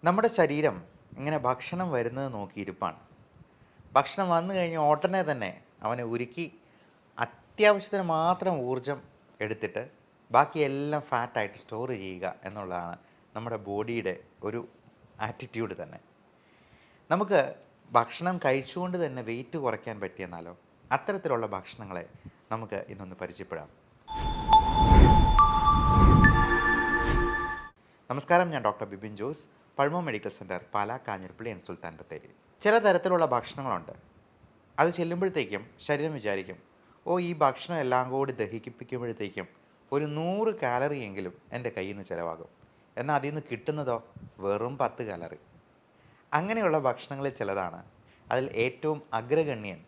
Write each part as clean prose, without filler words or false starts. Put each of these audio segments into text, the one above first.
നമ്മുടെ ശരീരം ഇങ്ങനെ ഭക്ഷണം വരുന്നത് നോക്കിയിരിപ്പാണ്. ഭക്ഷണം വന്നു കഴിഞ്ഞ് ഉടനെ തന്നെ അവനെ ഉരുക്കി അത്യാവശ്യത്തിന് മാത്രം ഊർജം എടുത്തിട്ട് ബാക്കിയെല്ലാം ഫാറ്റായിട്ട് സ്റ്റോർ ചെയ്യുക എന്നുള്ളതാണ് നമ്മുടെ ബോഡിയുടെ ഒരു ആറ്റിറ്റ്യൂഡ് തന്നെ. നമുക്ക് ഭക്ഷണം കഴിച്ചുകൊണ്ട് തന്നെ വെയിറ്റ് കുറയ്ക്കാൻ പറ്റിയെന്നാലോ? അത്തരത്തിലുള്ള ഭക്ഷണങ്ങളെ നമുക്ക് ഇന്നൊന്ന് പരിചയപ്പെടാം. നമസ്കാരം, ഞാൻ doctor Bibin Jose, pulmo medical centre, Pala, Kanjirappally and Sultan Bathery. ചില തരത്തിലുള്ള ഭക്ഷണങ്ങളുണ്ട്. അത് ചെല്ലുമ്പോഴത്തേക്കും ശരീരം വിചാരിക്കും, ഈ ഭക്ഷണം എല്ലാം കൂടി ദഹിപ്പിക്കുമ്പോഴത്തേക്കും ഒരു 100 കാലറി എങ്കിലും എൻ്റെ കയ്യിൽ നിന്ന് ചിലവാകും. എന്നാൽ അതിൽ നിന്ന് കിട്ടുന്നതോ വെറും 10 കാലറി. അങ്ങനെയുള്ള ഭക്ഷണങ്ങളിൽ ചിലതാണ്. അതിൽ ഏറ്റവും അഗ്രഗണ്യൻ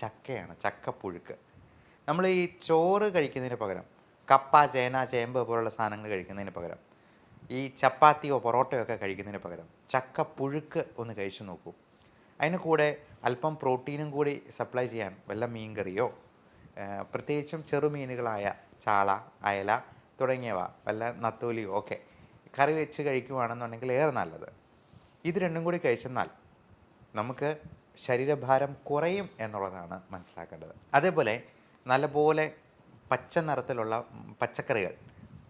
ചക്കയാണ്, ചക്കപ്പുഴുക്ക്. നമ്മൾ ഈ ചോറ് കഴിക്കുന്നതിന് പകരം കപ്പ, ചേന, ചേമ്പ് പോലുള്ള സാധനങ്ങൾ കഴിക്കുന്നതിന് പകരം ഈ ചപ്പാത്തിയോ പൊറോട്ടയോ ഒക്കെ കഴിക്കുന്നതിന് പകരം ചക്കപ്പുഴുക്ക് ഒന്ന് കഴിച്ചു നോക്കൂ. അതിന് കൂടെ അല്പം പ്രോട്ടീനും കൂടി സപ്ലൈ ചെയ്യാൻ വല്ല മീൻകറിയോ, പ്രത്യേകിച്ചും ചെറുമീനുകളായ ചാള, അയല തുടങ്ങിയവ, വല്ല നത്തോലിയോ ഒക്കെ കറി വെച്ച് കഴിക്കുകയാണെന്നുണ്ടെങ്കിൽ ഏറെ നല്ലത്. ഇത് രണ്ടും കൂടി കഴിച്ചെന്നാൽ നമുക്ക് ശരീരഭാരം കുറയും എന്നുള്ളതാണ് മനസ്സിലാക്കേണ്ടത്. അതേപോലെ നല്ലപോലെ പച്ച നിറത്തിലുള്ള പച്ചക്കറികൾ,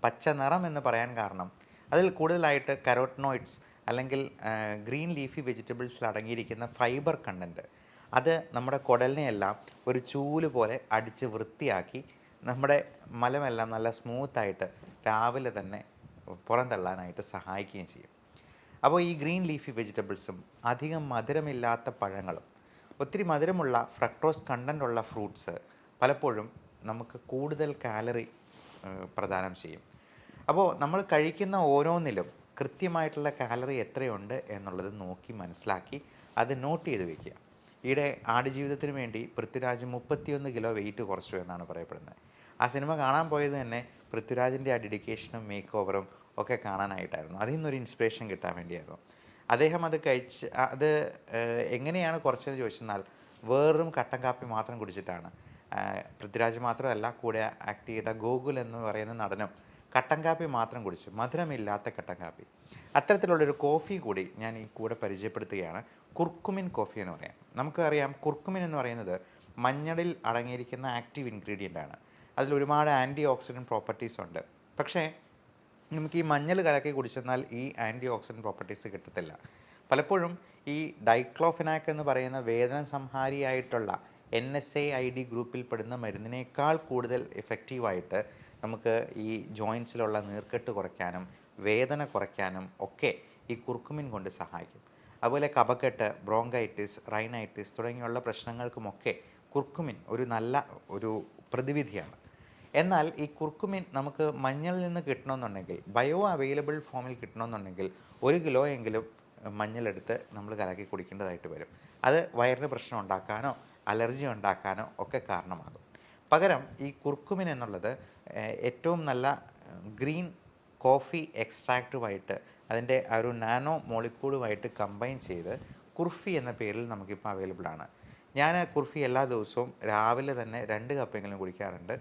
പച്ച നിറം എന്ന് പറയാൻ കാരണം അതിൽ കൂടുതലായിട്ട് കരോട്ടനോയിഡ്സ് അല്ലെങ്കിൽ ഗ്രീൻ ലീഫി വെജിറ്റബിൾസിൽ അടങ്ങിയിരിക്കുന്ന ഫൈബർ കണ്ടൻറ്റ് അത് നമ്മുടെ കുടലിനെയെല്ലാം ഒരു ചൂല് പോലെ അടിച്ച് വൃത്തിയാക്കി നമ്മുടെ മലമെല്ലാം നല്ല സ്മൂത്തായിട്ട് രാവിലെ തന്നെ പുറന്തള്ളാനായിട്ട് സഹായിക്കുകയും ചെയ്യും. അപ്പോൾ ഈ ഗ്രീൻ ലീഫി വെജിറ്റബിൾസും അധികം മധുരമില്ലാത്ത പഴങ്ങളും ഒത്തിരി മധുരമുള്ള ഫ്രക്ടോസ് കണ്ടൻ്റുള്ള ഫ്രൂട്ട്സ് പലപ്പോഴും നമുക്ക് കൂടുതൽ കാലറി പ്രദാനം ചെയ്യും. അപ്പോൾ നമ്മൾ കഴിക്കുന്ന ഓരോന്നിലും കൃത്യമായിട്ടുള്ള കാലറി എത്രയുണ്ട് എന്നുള്ളത് നോക്കി മനസ്സിലാക്കി അത് നോട്ട് ചെയ്ത് വയ്ക്കുക. ഈയിടെ ആടുജീവിതത്തിന് വേണ്ടി പൃഥ്വിരാജ് 31 കിലോ വെയിറ്റ് കുറച്ചു എന്നാണ് പറയപ്പെടുന്നത്. ആ സിനിമ കാണാൻ പോയത് തന്നെ പൃഥ്വിരാജിൻ്റെ ആ ഡെഡിക്കേഷനും മേക്ക് ഓവറും ഒക്കെ കാണാനായിട്ടായിരുന്നു. അതിൽ നിന്നൊരു ഇൻസ്പിറേഷൻ കിട്ടാൻ വേണ്ടിയായിരുന്നു. അദ്ദേഹം അത് എങ്ങനെയാണ് കുറച്ചതെന്ന് ചോദിച്ചെന്നാൽ വെറും കട്ടൻ കാപ്പി മാത്രം കുടിച്ചിട്ടാണ്. പൃഥ്വിരാജ് മാത്രമല്ല, കൂടെ ആക്ട് ചെയ്ത ഗോകുൽ എന്ന് പറയുന്ന നടനും കട്ടൻ കാപ്പി മാത്രം കുടിച്ചു, മധുരമില്ലാത്ത കട്ടൻ കാപ്പി. അത്തരത്തിലുള്ളൊരു കോഫി കൂടി ഞാൻ ഈ കൂടെ പരിചയപ്പെടുത്തുകയാണ്. കുർക്കുമിൻ കോഫി എന്ന് പറയാം. നമുക്കറിയാം, കുർക്കുമിൻ എന്ന് പറയുന്നത് മഞ്ഞളിൽ അടങ്ങിയിരിക്കുന്ന ആക്റ്റീവ് ഇൻഗ്രീഡിയൻ്റ് ആണ്. അതിൽ ഒരുപാട് ആൻറ്റി ഓക്സിഡൻറ്റ് പ്രോപ്പർട്ടീസ് ഉണ്ട്. പക്ഷേ നമുക്ക് ഈ മഞ്ഞൾ കലക്കി കുടിച്ചെന്നാൽ ഈ ആൻറ്റി ഓക്സിഡൻറ്റ് പ്രോപ്പർട്ടീസ് കിട്ടത്തില്ല. പലപ്പോഴും ഈ ഡൈക്ലോഫെനാക്ക് എന്ന് പറയുന്ന വേദന സംഹാരിയായിട്ടുള്ള NSAID ഗ്രൂപ്പിൽ പെടുന്ന മരുന്നിനേക്കാൾ കൂടുതൽ എഫക്റ്റീവായിട്ട് നമുക്ക് ഈ ജോയിൻസിലുള്ള നീർക്കെട്ട് കുറയ്ക്കാനും വേദന കുറയ്ക്കാനും ഒക്കെ ഈ കുർക്കുമിൻ കൊണ്ട് സഹായിക്കും. അതുപോലെ കഫക്കെട്ട്, ബ്രോങ്കൈറ്റിസ്, റൈനൈറ്റിസ് തുടങ്ങിയുള്ള പ്രശ്നങ്ങൾക്കുമൊക്കെ കുർക്കുമിൻ ഒരു നല്ല പ്രതിവിധിയാണ്. എന്നാൽ ഈ കുർക്കുമിൻ നമുക്ക് മഞ്ഞളിൽ നിന്ന് കിട്ടണമെന്നുണ്ടെങ്കിൽ, ബയോ അവൈലബിൾ ഫോമിൽ കിട്ടണമെന്നുണ്ടെങ്കിൽ 1 കിലോ എങ്കിലും മഞ്ഞളെടുത്ത് നമ്മൾ കലക്കി കുടിക്കേണ്ടതായിട്ട് വരും. അത് വയറിന് പ്രശ്നം ഉണ്ടാക്കാനോ അലർജി ഉണ്ടാക്കാനോ ഒക്കെ കാരണമാകും. പകരം ഈ കുർക്കുമിൻ എന്നുള്ളത് ഏറ്റവും നല്ല ഗ്രീൻ കോഫി എക്സ്ട്രാക്റ്റുമായിട്ട് അതിൻ്റെ ആ ഒരു നാനോ മോളിക്യൂളുമായിട്ട് കമ്പൈൻ ചെയ്ത് കുർഫി എന്ന പേരിൽ നമുക്കിപ്പോൾ അവൈലബിൾ ആണ്. ഞാൻ കുർഫി എല്ലാ ദിവസവും രാവിലെ തന്നെ 2 കപ്പെങ്കിലും കുടിക്കാറുണ്ട്.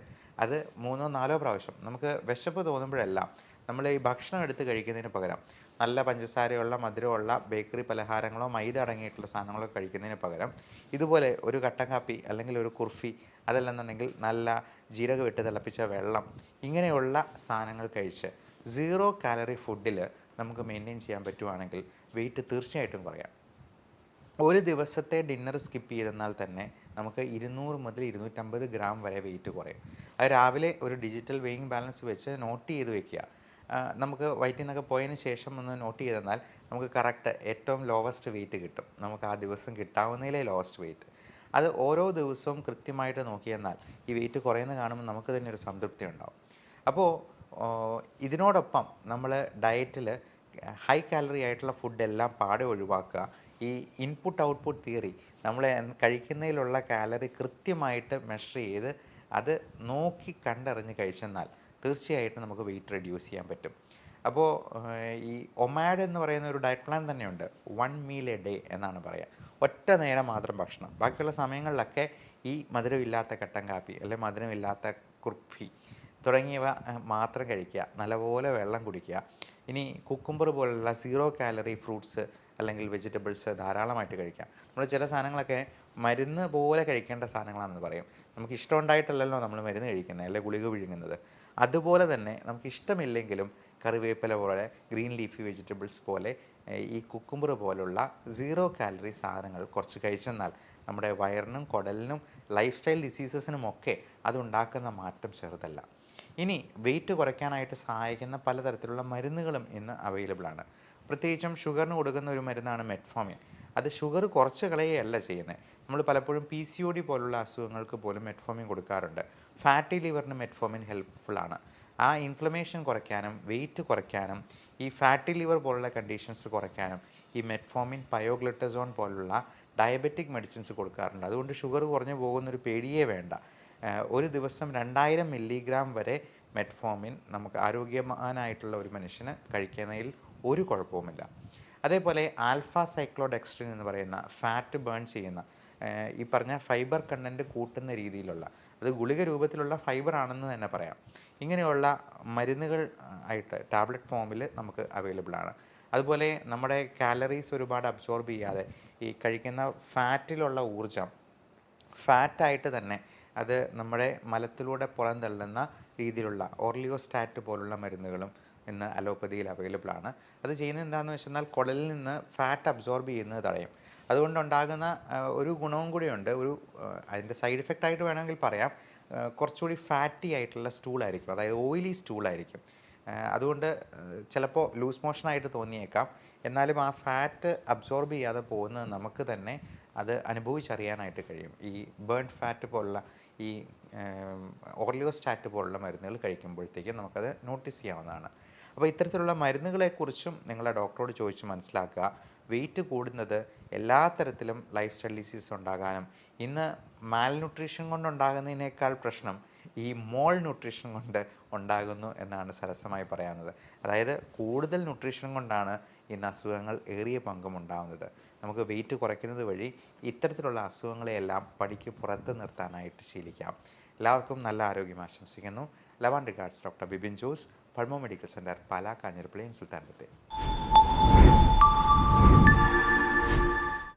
അത് 3-4 പ്രാവശ്യം. നമുക്ക് വിശപ്പ് തോന്നുമ്പോഴെല്ലാം നമ്മൾ ഈ ഭക്ഷണം എടുത്ത് കഴിക്കുന്നതിന് പകരം നല്ല പഞ്ചസാരയുള്ള, മധുരമുള്ള ബേക്കറി പലഹാരങ്ങളോ മൈദ അടങ്ങിയിട്ടുള്ള സാധനങ്ങളോ കഴിക്കുന്നതിന് പകരം ഇതുപോലെ ഒരു കട്ടൻ കാപ്പി അല്ലെങ്കിൽ ഒരു കുർഫി, അതല്ലെന്നുണ്ടെങ്കിൽ നല്ല ജീരകം ഇട്ട് തിളപ്പിച്ച വെള്ളം, ഇങ്ങനെയുള്ള സാധനങ്ങൾ കഴിച്ച് 0 കാലറി ഫുഡിൽ നമുക്ക് മെയിൻറ്റെയിൻ ചെയ്യാൻ പറ്റുവാണെങ്കിൽ വെയിറ്റ് തീർച്ചയായിട്ടും കുറയാം. ഒരു ദിവസത്തെ ഡിന്നർ സ്കിപ്പ് ചെയ്തെന്നാൽ തന്നെ നമുക്ക് 200 മുതൽ 250 ഗ്രാം വരെ വെയിറ്റ് കുറയും. അത് രാവിലെ ഒരു ഡിജിറ്റൽ വെയിങ് ബാലൻസ് വെച്ച് നോട്ട് ചെയ്ത് വെക്കുക. നമുക്ക് വയറ്റിൽ നിന്നൊക്കെ പോയതിന് ശേഷം ഒന്ന് നോട്ട് ചെയ്തെന്നാൽ നമുക്ക് കറക്റ്റ് ഏറ്റവും ലോവസ്റ്റ് വെയിറ്റ് കിട്ടും. നമുക്ക് ആ ദിവസം കിട്ടാവുന്നതിലെ ലോവസ്റ്റ് വെയിറ്റ്. അത് ഓരോ ദിവസവും കൃത്യമായിട്ട് നോക്കിയെന്നാൽ ഈ വെയിറ്റ് കുറയുന്നത് കാണുമ്പോൾ നമുക്ക് തന്നെ ഒരു സംതൃപ്തി ഉണ്ടാവും. അപ്പോൾ ഇതിനോടൊപ്പം നമ്മൾ ഡയറ്റിൽ ഹൈ കാലറി ആയിട്ടുള്ള ഫുഡെല്ലാം പാടെ ഒഴിവാക്കുക. ഈ ഇൻപുട്ട് ഔട്ട്പുട്ട് തിയറി, നമ്മൾ കഴിക്കുന്നതിലുള്ള കാലറി കൃത്യമായിട്ട് മെഷർ ചെയ്ത് അത് നോക്കി കണ്ടറിഞ്ഞ് കഴിച്ചെന്നാൽ തീർച്ചയായിട്ടും നമുക്ക് വെയിറ്റ് റെഡ്യൂസ് ചെയ്യാൻ പറ്റും. അപ്പോൾ ഈ ഒമാഡ് എന്ന് പറയുന്ന ഒരു ഡയറ്റ് പ്ലാൻ തന്നെയുണ്ട്. 1 മീൽ എ ഡേ എന്നാണ് പറയുക. ഒറ്റ നേരം മാത്രം ഭക്ഷണം. ബാക്കിയുള്ള സമയങ്ങളിലൊക്കെ ഈ മധുരമില്ലാത്ത കട്ടൻ കാപ്പി അല്ലെങ്കിൽ മധുരമില്ലാത്ത കുർഫി തുടങ്ങിയവ മാത്രം കഴിക്കുക. നല്ലപോലെ വെള്ളം കുടിക്കുക. ഇനി കുക്കുംബർ പോലുള്ള 0 കാലറി ഫ്രൂട്ട്സ് അല്ലെങ്കിൽ വെജിറ്റബിൾസ് ധാരാളമായിട്ട് കഴിക്കാം. നമ്മൾ ചില സാധനങ്ങളൊക്കെ മരുന്ന് പോലെ കഴിക്കേണ്ട സാധനങ്ങളാണെന്ന് പറയും. നമുക്ക് ഇഷ്ടമുണ്ടായിട്ടല്ലല്ലോ നമ്മൾ മരുന്ന് കഴിക്കുന്നത്, അല്ലെങ്കിൽ ഗുളിക വിഴുങ്ങുന്നത്. അതുപോലെ തന്നെ നമുക്ക് ഇഷ്ടമില്ലെങ്കിലും കറിവേപ്പില പോലെ, ഗ്രീൻ ലീഫി വെജിറ്റബിൾസ് പോലെ, ഈ കുക്കുംബർ പോലുള്ള 0 കാലറി സാധനങ്ങൾ കുറച്ച് കഴിച്ചെന്നാൽ നമ്മുടെ വയറിനും കുടലിനും ലൈഫ് സ്റ്റൈൽ ഡിസീസസിനുമൊക്കെ അതുണ്ടാക്കുന്ന മാറ്റം ചെറുതല്ല. ഇനി വെയിറ്റ് കുറയ്ക്കാനായിട്ട് സഹായിക്കുന്ന പലതരത്തിലുള്ള മരുന്നുകളും ഇന്ന് അവൈലബിൾ ആണ്. പ്രത്യേകിച്ചും ഷുഗറിന് കൊടുക്കുന്ന ഒരു മരുന്നാണ് മെറ്റ്ഫോമിൻ. അത് ഷുഗർ കുറച്ച് കളയുകയല്ല ചെയ്യുന്നത്. നമ്മൾ പലപ്പോഴും PCOD പോലുള്ള അസുഖങ്ങൾക്ക് പോലും മെറ്റ്ഫോമിൻ കൊടുക്കാറുണ്ട്. ഫാറ്റി ലിവറിന് മെറ്റ്ഫോമിൻ ഹെൽപ്ഫുൾ ആണ്. ആ ഇൻഫ്ലമേഷൻ കുറയ്ക്കാനും വെയിറ്റ് കുറയ്ക്കാനും ഈ ഫാറ്റി ലിവർ പോലുള്ള കണ്ടീഷൻസ് കുറയ്ക്കാനും ഈ മെറ്റ്ഫോമിൻ, പയോഗ്ലിറ്റസോൺ പോലുള്ള ഡയബറ്റിക് മെഡിസിൻസ് കൊടുക്കാറുണ്ട്. അതുകൊണ്ട് ഷുഗർ കുറഞ്ഞു പോകുന്നൊരു പേടിയേ വേണ്ട. ഒരു ദിവസം 2000 മില്ലിഗ്രാം വരെ മെറ്റ്ഫോമിൻ നമുക്ക് ആരോഗ്യവാനായിട്ടുള്ള ഒരു മനുഷ്യന് കഴിക്കുന്നതിൽ ഒരു കുഴപ്പവുമില്ല. അതേപോലെ ആൽഫ സൈക്ലോഡെക്സ്ട്രിൻ എന്ന് പറയുന്ന ഫാറ്റ് ബേൺ ചെയ്യുന്ന ഈ പറഞ്ഞ ഫൈബർ കണ്ടൻറ്റ് കൂട്ടുന്ന രീതിയിലുള്ള, അത് ഗുളിക രൂപത്തിലുള്ള ഫൈബർ ആണെന്ന് തന്നെ പറയാം, ഇങ്ങനെയുള്ള മരുന്നുകൾ ആയിട്ട് ടാബ്ലറ്റ് ഫോമിൽ നമുക്ക് അവൈലബിൾ ആണ്. അതുപോലെ നമ്മുടെ കാലറീസ് ഒരുപാട് അബ്സോർബ് ചെയ്യാതെ ഈ കഴിക്കുന്ന ഫാറ്റിലുള്ള ഊർജം ഫാറ്റായിട്ട് തന്നെ അത് നമ്മുടെ മലത്തിലൂടെ പുറന്തള്ളുന്ന രീതിയിലുള്ള ഓർലിയോസ്റ്റാറ്റ് പോലുള്ള മരുന്നുകളും ഇന്ന് അലോപ്പതിയിൽ അവൈലബിൾ ആണ്. അത് ചെയ്യുന്നത് എന്താണെന്ന് വെച്ചെന്നാൽ കുടലിൽ നിന്ന് ഫാറ്റ് അബ്സോർബ് ചെയ്യുന്നത് തടയും. അതുകൊണ്ടുണ്ടാകുന്ന ഒരു ഗുണവും കൂടിയുണ്ട്. അതിൻ്റെ സൈഡ് ഇഫക്റ്റ് ആയിട്ട് വേണമെങ്കിൽ പറയാം, കുറച്ചുകൂടി ഫാറ്റി ആയിട്ടുള്ള സ്റ്റൂളായിരിക്കും, അതായത് ഓയിലി സ്റ്റൂളായിരിക്കും. അതുകൊണ്ട് ചിലപ്പോൾ ലൂസ് മോഷനായിട്ട് തോന്നിയേക്കാം. എന്നാലും ആ ഫാറ്റ് അബ്സോർബ് ചെയ്യാതെ പോകുന്നത് നമുക്ക് തന്നെ അത് അനുഭവിച്ചറിയാനായിട്ട് കഴിയും. ഈ ബേൺ ഫാറ്റ് പോലുള്ള ഈ ഓർലിയോസ്റ്റാറ്റ് പോലുള്ള മരുന്നുകൾ കഴിക്കുമ്പോഴത്തേക്കും നമുക്കത് നോട്ടീസ് ചെയ്യാവുന്നതാണ്. അപ്പോൾ ഇത്തരത്തിലുള്ള മരുന്നുകളെക്കുറിച്ചും നിങ്ങളുടെ ഡോക്ടറോട് ചോദിച്ച് മനസ്സിലാക്കുക. വെയിറ്റ് കൂടുന്നത് എല്ലാ തരത്തിലും ലൈഫ് സ്റ്റൈൽ ഡിസീസ് ഉണ്ടാകാനും, ഇന്ന് മാൽ ന്യൂട്രീഷൻ കൊണ്ടുണ്ടാകുന്നതിനേക്കാൾ പ്രശ്നം ഈ മോൾ ന്യൂട്രീഷൻ കൊണ്ട് ഉണ്ടാകുന്നു എന്നാണ് സരസമായി പറയാവുന്നത്. അതായത് കൂടുതൽ ന്യൂട്രീഷൻ കൊണ്ടാണ് ഇന്ന് അസുഖങ്ങൾ ഏറിയ പങ്കും ഉണ്ടാകുന്നത്. നമുക്ക് വെയിറ്റ് കുറയ്ക്കുന്നത് വഴി ഇത്തരത്തിലുള്ള അസുഖങ്ങളെയെല്ലാം പടിക്ക് പുറത്ത് നിർത്താനായിട്ട് ശീലിക്കാം. എല്ലാവർക്കും നല്ല ആരോഗ്യം ആശംസിക്കുന്നു. Love and regards, doctor Bibin Jose, pulmo medical centre, Pala, Kanjirappally, Sultan Bathery.